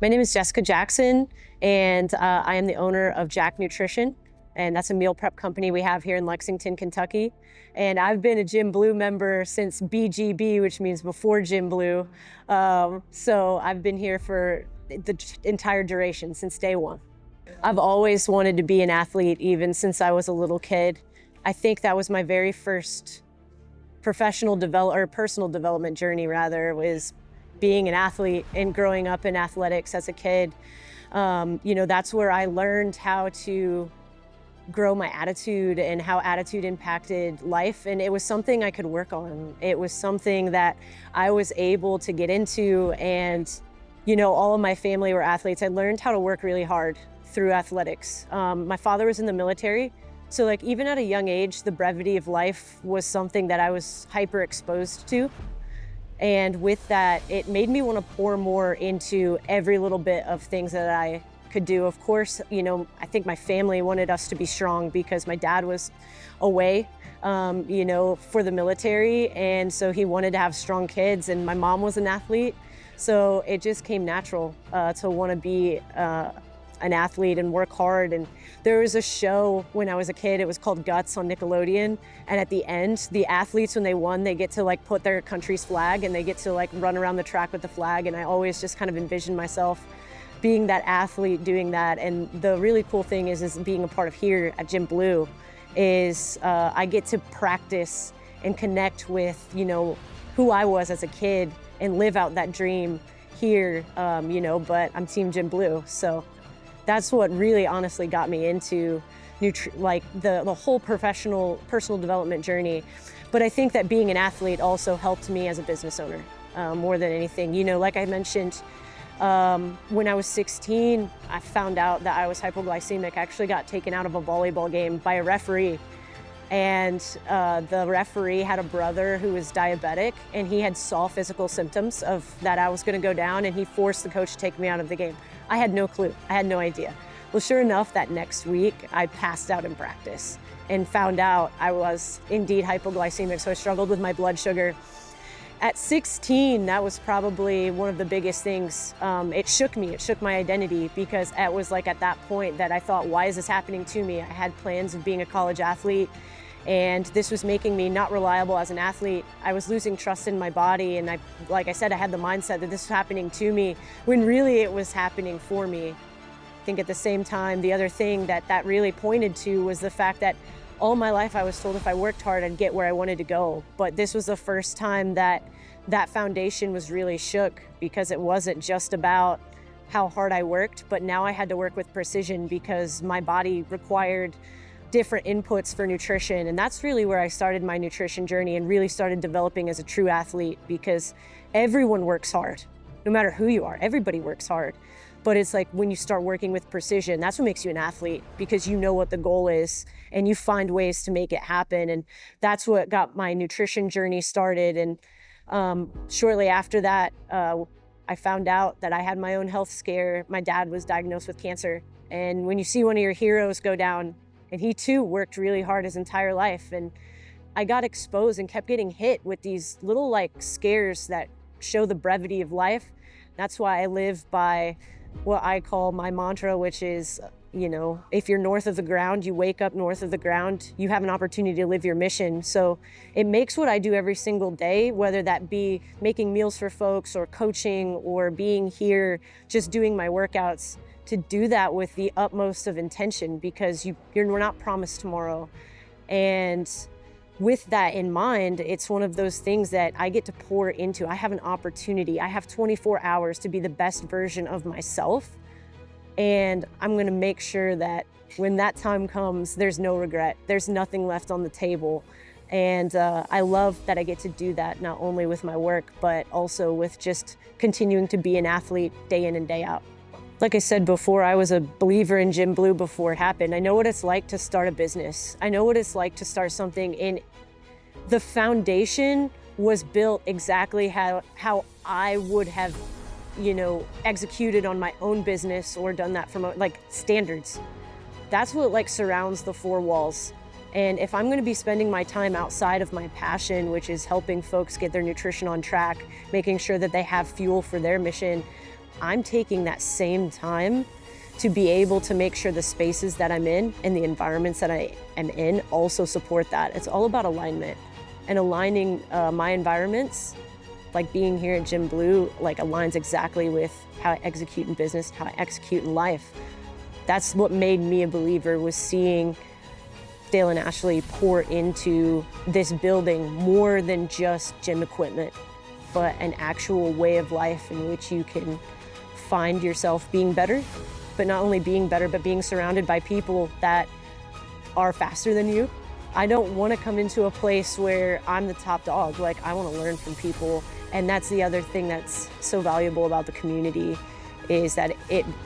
My name is Jessica Jackson, and I am the owner of Jack Nutrition, and that's a meal prep company we have here in Lexington, Kentucky. And I've been a Gym Blue member since BGB, which means before Gym Blue. So I've been here for the entire duration, since day one. I've always wanted to be an athlete, even since I was a little kid. I think that was my very first personal development journey, was being an athlete and growing up in athletics as a kid. That's where I learned how to grow my attitude and how attitude impacted life. And it was something I could work on. It was something that I was able to get into. And, all of my family were athletes. I learned how to work really hard through athletics. My father was in the military. So even at a young age, the brevity of life was something that I was hyper exposed to. And with that, it made me want to pour more into every little bit of things that I could do. Of course, I think my family wanted us to be strong because my dad was away, for the military. And so he wanted to have strong kids, and my mom was an athlete. So it just came natural to want to be an athlete and work hard. And there was a show when I was a kid, it was called Guts on Nickelodeon. And at the end, the athletes, when they won, they get to put their country's flag and they get to run around the track with the flag. And I always just kind of envisioned myself being that athlete doing that. And the really cool thing is being a part of here at Gym Blue is I get to practice and connect with, who I was as a kid and live out that dream here, but I'm Team Gym Blue. So that's what really honestly got me into the whole personal development journey. But I think that being an athlete also helped me as a business owner more than anything. Like I mentioned, when I was 16, I found out that I was hypoglycemic. I actually got taken out of a volleyball game by a referee. And the referee had a brother who was diabetic, and he saw physical symptoms of that I was gonna go down, and he forced the coach to take me out of the game. I had no clue, I had no idea. Well, sure enough, that next week, I passed out in practice and found out I was indeed hypoglycemic, so I struggled with my blood sugar. At 16, that was probably one of the biggest things. It shook me, it shook my identity, because it was at that point that I thought, why is this happening to me? I had plans of being a college athlete, and this was making me not reliable as an athlete. I was losing trust in my body, and like I said, I had the mindset that this was happening to me, when really it was happening for me. I think at the same time, the other thing that really pointed to was the fact that all my life I was told if I worked hard, I'd get where I wanted to go. But this was the first time that foundation was really shook, because it wasn't just about how hard I worked, but now I had to work with precision because my body required different inputs for nutrition. And that's really where I started my nutrition journey and really started developing as a true athlete, because everyone works hard, no matter who you are. Everybody works hard. But it's when you start working with precision, that's what makes you an athlete, because you know what the goal is and you find ways to make it happen. And that's what got my nutrition journey started. And shortly after that, I found out that I had my own health scare. My dad was diagnosed with cancer. And when you see one of your heroes go down, and he too worked really hard his entire life, and I got exposed and kept getting hit with these little scares that show the brevity of life. That's why I live by what I call my mantra, which is, if you're north of the ground, you wake up north of the ground, you have an opportunity to live your mission. So it makes what I do every single day, whether that be making meals for folks or coaching or being here, just doing my workouts, to do that with the utmost of intention, because you're not promised tomorrow. And with that in mind, it's one of those things that I get to pour into. I have an opportunity. I have 24 hours to be the best version of myself. And I'm gonna make sure that when that time comes, there's no regret. There's nothing left on the table. And I love that I get to do that, not only with my work, but also with just continuing to be an athlete day in and day out. Like I said before, I was a believer in Gym Blue before it happened. I know what it's like to start a business. I know what it's like to start something, and the foundation was built exactly how I would have, executed on my own business or done that from standards. That's what surrounds the four walls. And if I'm gonna be spending my time outside of my passion, which is helping folks get their nutrition on track, making sure that they have fuel for their mission, I'm taking that same time to be able to make sure the spaces that I'm in and the environments that I am in also support that. It's all about alignment and aligning my environments, like being here at Gym Blue, like aligns exactly with how I execute in business, how I execute in life. That's what made me a believer, was seeing Dale and Ashley pour into this building more than just gym equipment, but an actual way of life in which you can find yourself being better, but not only being better, but being surrounded by people that are faster than you. I don't want to come into a place where I'm the top dog. Like, I want to learn from people. And that's the other thing that's so valuable about the community, is that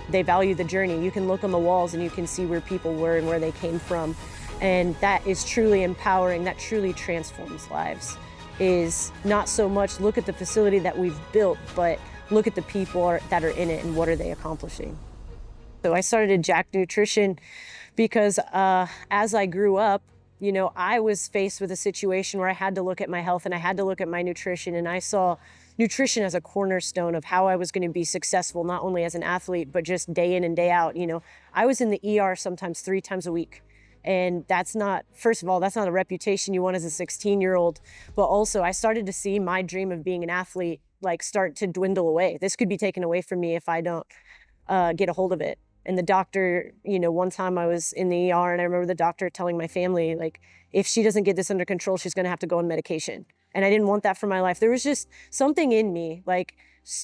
they value the journey. You can look on the walls and you can see where people were and where they came from. And that is truly empowering. That truly transforms lives. Is not so much look at the facility that we've built, but look at the people that are in it and what are they accomplishing. So I started at Jack Nutrition because as I grew up, you know, I was faced with a situation where I had to look at my health and I had to look at my nutrition, and I saw nutrition as a cornerstone of how I was going to be successful, not only as an athlete, but just day in and day out. You know, I was in the ER sometimes 3 times a week. And that's not, first of all, that's not a reputation you want as a 16-year-old, but also I started to see my dream of being an athlete like start to dwindle away. This could be taken away from me if I don't get a hold of it. And the doctor, you know, one time I was in the ER and I remember the doctor telling my family, like, if she doesn't get this under control, she's gonna have to go on medication. And I didn't want that for my life. There was just something in me, like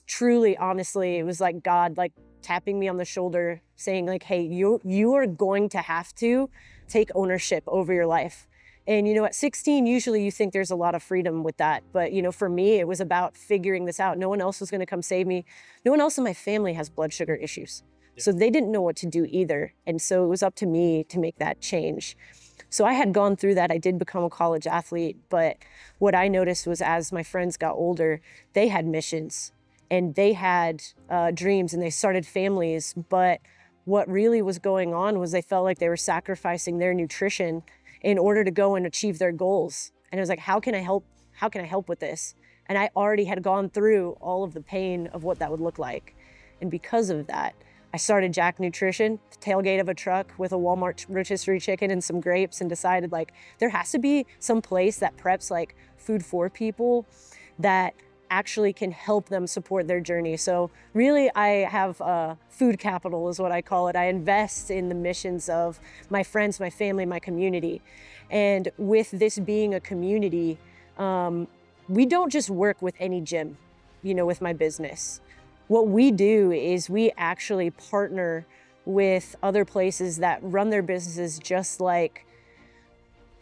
truly, honestly, it was like God, like tapping me on the shoulder saying like, hey, you are going to have to take ownership over your life. And, you know, at 16, usually you think there's a lot of freedom with that. But, you know, for me, it was about figuring this out. No one else was going to come save me. No one else in my family has blood sugar issues. Yeah. So they didn't know what to do either. And so it was up to me to make that change. So I had gone through that. I did become a college athlete. But what I noticed was as my friends got older, they had missions and they had dreams and they started families. But what really was going on was they felt like they were sacrificing their nutrition in order to go and achieve their goals. And I was like, how can I help? How can I help with this? And I already had gone through all of the pain of what that would look like. And because of that, I started Jack Nutrition, the tailgate of a truck with a Walmart rotisserie chicken and some grapes, and decided like, there has to be some place that preps like food for people that actually can help them support their journey. So really I have food capital is what I call it. I invest in the missions of my friends, my family, my community. And with this being a community, we don't just work with any gym, you know, with my business. What we do is we actually partner with other places that run their businesses just like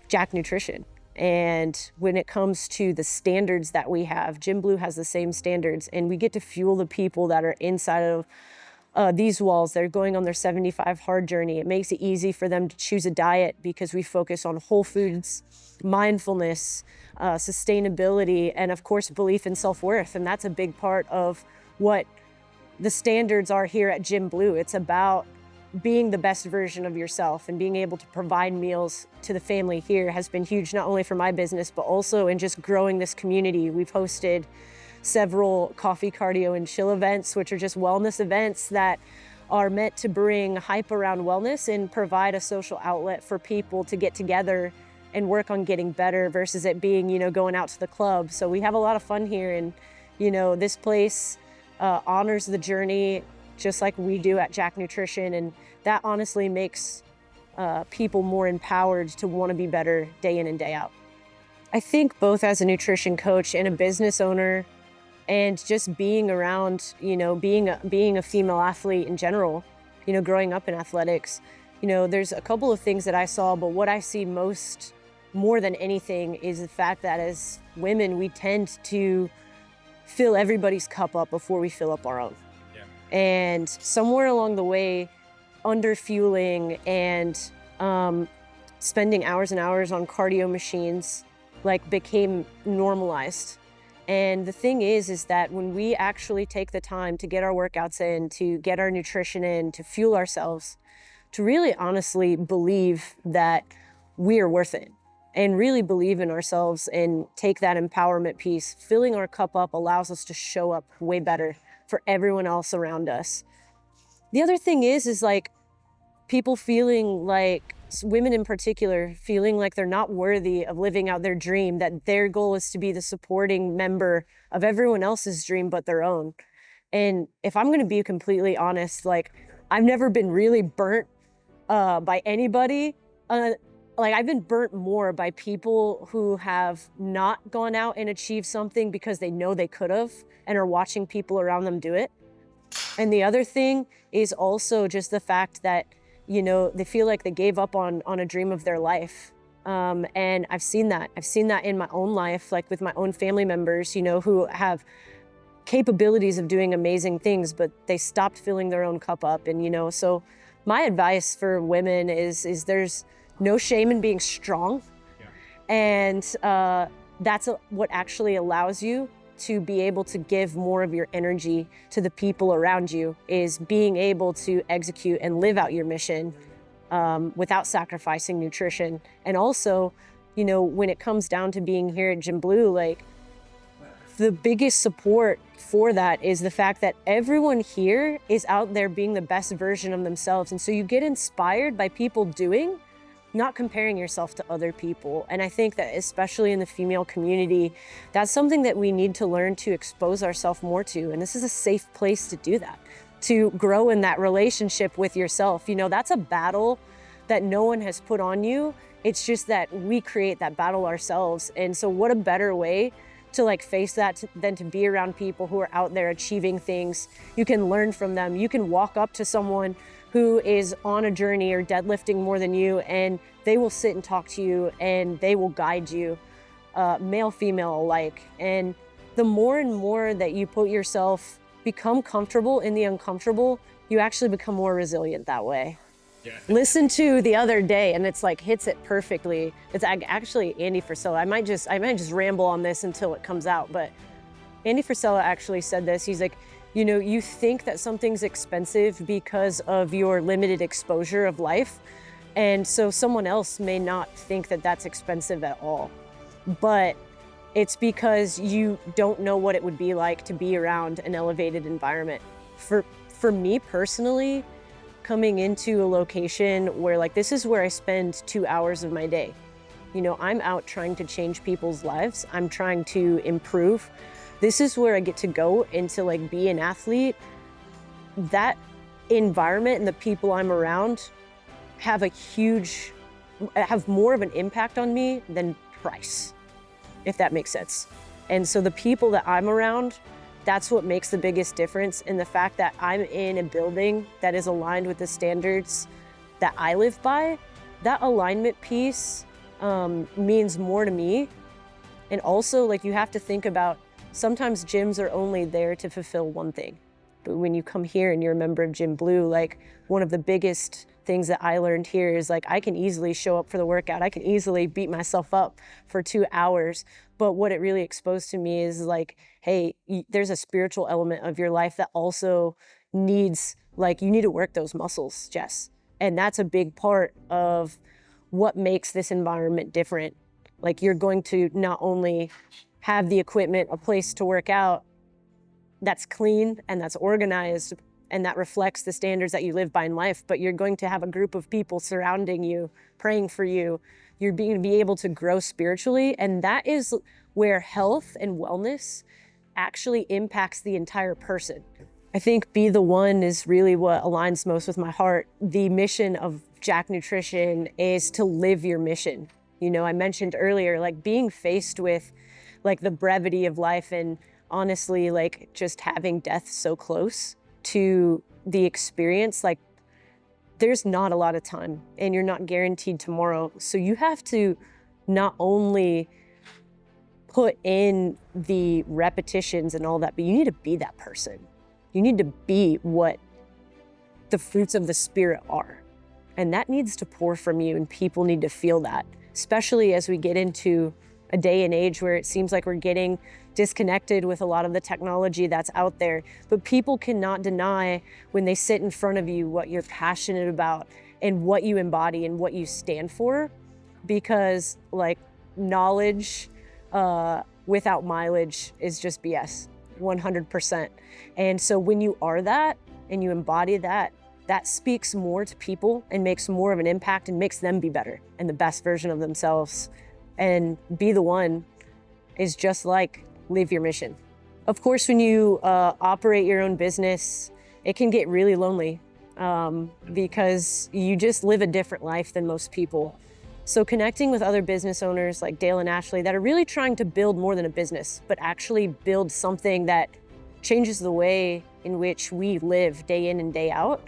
Jack Nutrition. And when it comes to the standards that we have, Gym Blue has the same standards, and we get to fuel the people that are inside of these walls. They're going on their 75 hard journey. It makes it easy for them to choose a diet because we focus on whole foods, mindfulness, sustainability, and of course, belief in self-worth. And that's a big part of what the standards are here at Gym Blue. It's about being the best version of yourself, and being able to provide meals to the family here has been huge, not only for my business, but also in just growing this community. We've hosted several coffee, cardio, and chill events, which are just wellness events that are meant to bring hype around wellness and provide a social outlet for people to get together and work on getting better versus it being, you know, going out to the club. So we have a lot of fun here, and, you know, this place honors the journey just like we do at Jack Nutrition, and that honestly makes people more empowered to want to be better day in and day out. I think both as a nutrition coach and a business owner, and just being around, you know, being a female athlete in general, you know, growing up in athletics, you know, there's a couple of things that I saw, but what I see more than anything is the fact that as women, we tend to fill everybody's cup up before we fill up our own. And somewhere along the way, under-fueling and spending hours and hours on cardio machines like became normalized. And the thing is that when we actually take the time to get our workouts in, to get our nutrition in, to fuel ourselves, to really honestly believe that we are worth it, and really believe in ourselves and take that empowerment piece, filling our cup up allows us to show up way better for everyone else around us. The other thing is like people feeling like, women in particular, feeling like they're not worthy of living out their dream, that their goal is to be the supporting member of everyone else's dream but their own. And if I'm going to be completely honest, like I've never been really burnt by anybody. Like I've been burnt more by people who have not gone out and achieved something because they know they could have and are watching people around them do it. And the other thing is also just the fact that, you know, they feel like they gave up on a dream of their life. And I've seen that. I've seen that in my own life, like with my own family members, you know, who have capabilities of doing amazing things, but they stopped filling their own cup up. And, you know, so my advice for women is there's no shame in being strong. Yeah. And that's what actually allows you to be able to give more of your energy to the people around you, is being able to execute and live out your mission without sacrificing nutrition. And also, you know, when it comes down to being here at Gym Blue, like the biggest support for that is the fact that everyone here is out there being the best version of themselves. And so you get inspired by people doing, not comparing yourself to other people. And I think that especially in the female community, that's something that we need to learn to expose ourselves more to. And this is a safe place to do that, to grow in that relationship with yourself. You know, that's a battle that no one has put on you. It's just that we create that battle ourselves. And so what a better way to like face that than to be around people who are out there achieving things. You can learn from them. You can walk up to someone who is on a journey or deadlifting more than you, and they will sit and talk to you and they will guide you, male, female alike. And the more and more that you put yourself, become comfortable in the uncomfortable, you actually become more resilient that way. Yeah. Listen to The Other Day, and it's like hits it perfectly. It's actually Andy Frisella. I might just ramble on this until it comes out, but Andy Frisella actually said this. He's like, you know, you think that something's expensive because of your limited exposure of life. And so someone else may not think that that's expensive at all. But it's because you don't know what it would be like to be around an elevated environment. For me personally, coming into a location where like this is where I spend 2 hours of my day. You know, I'm out trying to change people's lives. I'm trying to improve. This is where I get to go and to like be an athlete. That environment and the people I'm around have more of an impact on me than price, if that makes sense. And so the people that I'm around, that's what makes the biggest difference. And the fact that I'm in a building that is aligned with the standards that I live by, that alignment piece means more to me. And also, like, you have to think about, sometimes gyms are only there to fulfill one thing. But when you come here and you're a member of Gym Blue, like, one of the biggest things that I learned here is like, I can easily show up for the workout. I can easily beat myself up for 2 hours. But what it really exposed to me is like, hey, there's a spiritual element of your life that also needs, like, you need to work those muscles, Jess. And that's a big part of what makes this environment different. Like, you're going to not only have the equipment, a place to work out that's clean and that's organized and that reflects the standards that you live by in life, but you're going to have a group of people surrounding you, praying for you. You're going to be able to grow spiritually, and that is where health and wellness actually impacts the entire person. I think Be the One is really what aligns most with my heart. The mission of Jack Nutrition is to live your mission. You know, I mentioned earlier, like, being faced with like the brevity of life and honestly, like, just having death so close to the experience, like, there's not a lot of time and you're not guaranteed tomorrow. So you have to not only put in the repetitions and all that, but you need to be that person. You need to be what the fruits of the Spirit are. And that needs to pour from you, and people need to feel that, especially as we get into a day and age where it seems like we're getting disconnected with a lot of the technology that's out there. But people cannot deny when they sit in front of you what you're passionate about and what you embody and what you stand for, because like knowledge without mileage is just BS. 100%. And so when you are that and you embody that, that speaks more to people and makes more of an impact and makes them be better and the best version of themselves. And be the one is just like live your mission. Of course, when you operate your own business, it can get really lonely because you just live a different life than most people. So connecting with other business owners like Dale and Ashley that are really trying to build more than a business, but actually build something that changes the way in which we live day in and day out,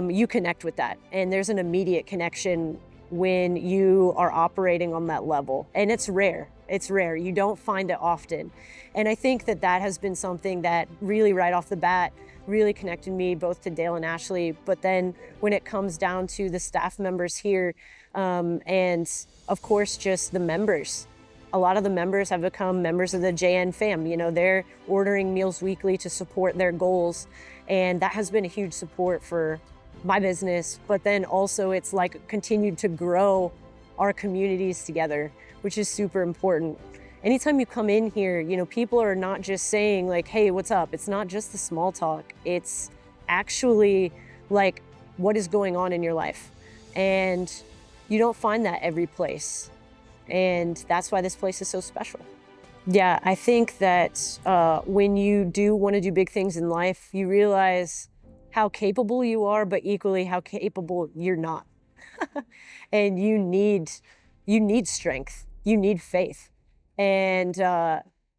you connect with that. And there's an immediate connection when you are operating on that level. And it's rare. It's rare. You don't find it often. And I think that that has been something that really right off the bat really connected me both to Dale and Ashley. But then when it comes down to the staff members here, and of course, just the members. A lot of the members have become members of the JN fam. You know, they're ordering meals weekly to support their goals. And that has been a huge support for my business. But then also it's like continued to grow our communities together, which is super important. Anytime you come in here, you know, people are not just saying like, hey, what's up? It's not just the small talk. It's actually like, what is going on in your life? And you don't find that every place. And that's why this place is so special. Yeah, I think that when you do want to do big things in life, you realize how capable you are, but equally how capable you're not. And you need strength, you need faith. And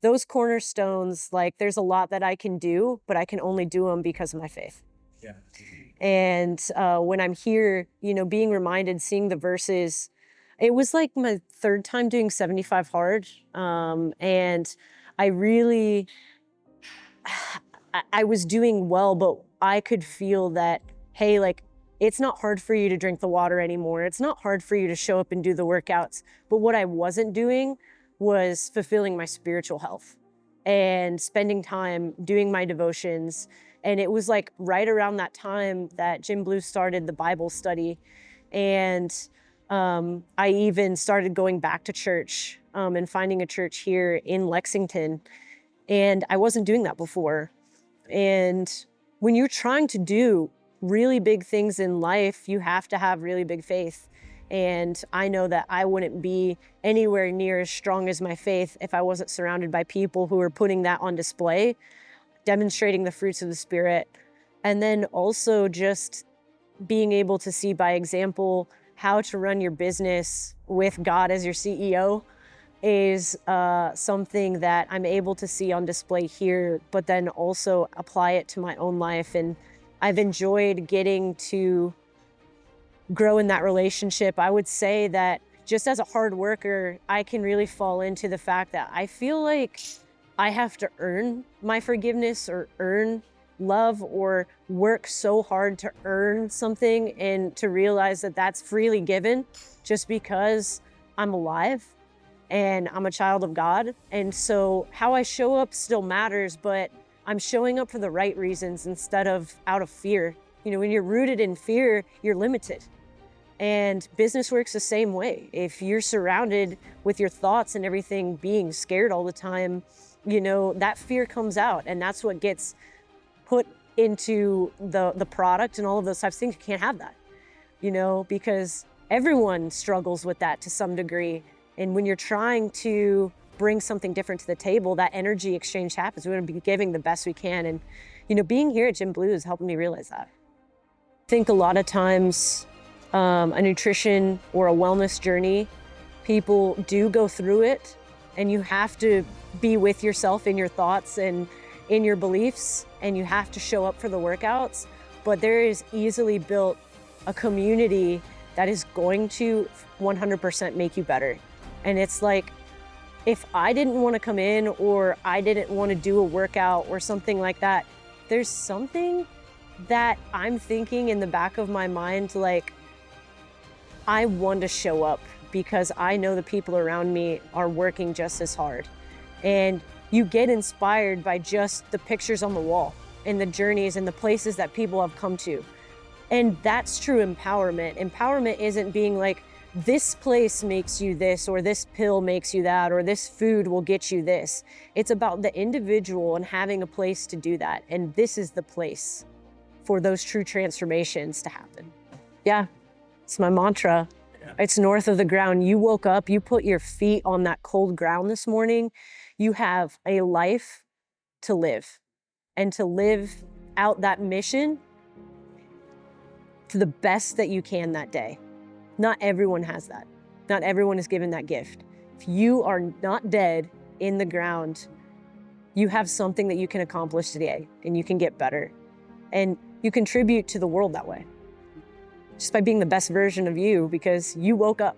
those cornerstones, like there's a lot that I can do, but I can only do them because of my faith. Yeah. And when I'm here, you know, being reminded, seeing the verses, it was like my third time doing 75 hard. And I really, I was doing well, but I could feel that, hey, like, it's not hard for you to drink the water anymore. It's not hard for you to show up and do the workouts. But what I wasn't doing was fulfilling my spiritual health and spending time doing my devotions. And it was like right around that time that Jim Blue started the Bible study. And I even started going back to church and finding a church here in Lexington. And I wasn't doing that before. And when you're trying to do really big things in life, you have to have really big faith. And I know that I wouldn't be anywhere near as strong as my faith if I wasn't surrounded by people who are putting that on display, demonstrating the fruits of the Spirit. And then also just being able to see by example how to run your business with God as your CEO is something that I'm able to see on display here, but then also apply it to my own life. And I've enjoyed getting to grow in that relationship. I would say that just as a hard worker, I can really fall into the fact that I feel like I have to earn my forgiveness or earn love or work so hard to earn something, and to realize that that's freely given just because I'm alive and I'm a child of God. And so how I show up still matters, but I'm showing up for the right reasons instead of out of fear. You know, when you're rooted in fear, you're limited. And business works the same way. If you're surrounded with your thoughts and everything being scared all the time, you know, that fear comes out, and that's what gets put into the product and all of those types of things. You can't have that, you know, because everyone struggles with that to some degree. And when you're trying to bring something different to the table, that energy exchange happens. We're going to be giving the best we can. And, you know, being here at Jim Blue is helping me realize that. I think a lot of times a nutrition or a wellness journey, people do go through it, and you have to be with yourself in your thoughts and in your beliefs, and you have to show up for the workouts. But there is easily built a community that is going to 100% make you better. And it's like, if I didn't want to come in, or I didn't want to do a workout or something like that, there's something that I'm thinking in the back of my mind, like, I want to show up because I know the people around me are working just as hard. And you get inspired by just the pictures on the wall and the journeys and the places that people have come to. And that's true empowerment. Empowerment isn't being like, this place makes you this, or this pill makes you that, or this food will get you this. It's about the individual and having a place to do that. And this is the place for those true transformations to happen. Yeah, it's my mantra. It's north of the ground. You woke up, you put your feet on that cold ground this morning. You have a life to live, and to live out that mission to the best that you can that day. Not everyone has that. Not everyone is given that gift. If you are not dead in the ground, you have something that you can accomplish today, and you can get better. And you contribute to the world that way, just by being the best version of you, because you woke up.